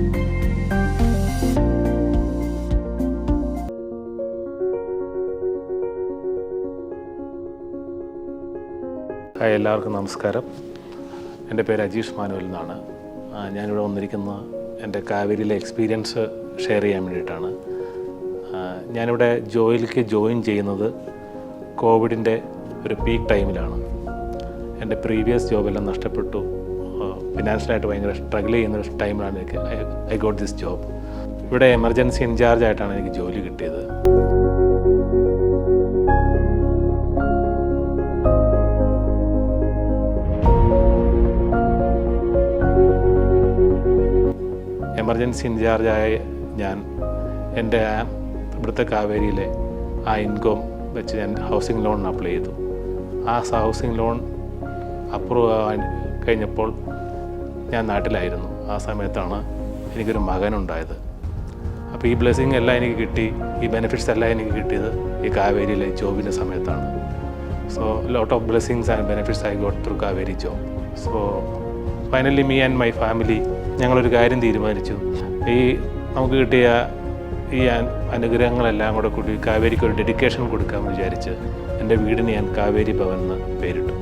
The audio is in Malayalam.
ഹായ്, എല്ലാവർക്കും നമസ്കാരം. എൻ്റെ പേര് അജീഷ് മാനുവൽ എന്നാണ്. ഞാനിവിടെ വന്നിരിക്കുന്ന എൻ്റെ കാവേരിയിലെ എക്സ്പീരിയൻസ് ഷെയർ ചെയ്യാൻ വേണ്ടിയിട്ടാണ്. ഞാനിവിടെ ജോയിലേക്ക് ജോയിൻ ചെയ്യുന്നത് കോവിഡിൻ്റെ ഒരു പീക്ക് ടൈമിലാണ്. എൻ്റെ പ്രീവിയസ് ജോബെല്ലാം നഷ്ടപ്പെട്ടു. ഫിനാൻഷ്യലായിട്ട് ഭയങ്കര സ്ട്രഗിൾ ചെയ്യുന്ന ഒരു ടൈമിലാണ് ഐ ഗോട്ട് ദിസ് ജോബ്. ഇവിടെ എമർജൻസി ഇൻചാർജ് ആയിട്ടാണ് എനിക്ക് ജോലി കിട്ടിയത്. എമർജൻസി ഇൻചാർജായ ഞാൻ എൻ്റെ ഇവിടുത്തെ കാവേരിയിലെ ആ ഇൻകം വെച്ച് ഞാൻ ഹൗസിംഗ് ലോണിന് അപ്ലൈ ചെയ്തു. ആ ഹൗസിംഗ് ലോൺ അപ്രൂവ് ആവാൻ കഴിഞ്ഞപ്പോൾ ഞാൻ നാട്ടിലായിരുന്നു. ആ സമയത്താണ് എനിക്കൊരു മകനുണ്ടായത്. അപ്പോൾ ഈ ബ്ലെസ്സിങ് എല്ലാം എനിക്ക് കിട്ടി, ഈ ബെനിഫിറ്റ്സ് എല്ലാം എനിക്ക് കിട്ടിയത് ഈ കാവേരിയിലെ ജോബിൻ്റെ സമയത്താണ്. So lot of blessings and benefits I got through Kaveri job. So finally me and my family ഞങ്ങളൊരു കാര്യം തീരുമാനിച്ചു. നമുക്ക് കിട്ടിയ ഈ അനുഗ്രഹങ്ങളെല്ലാം കൂടെ കൂടി കാവേരിക്ക് ഒരു ഡെഡിക്കേഷൻ കൊടുക്കാമെന്ന് വിചാരിച്ച് എൻ്റെ വീടിന് ഞാൻ കാവേരി ഭവൻ എന്ന് പേരിട്ടു.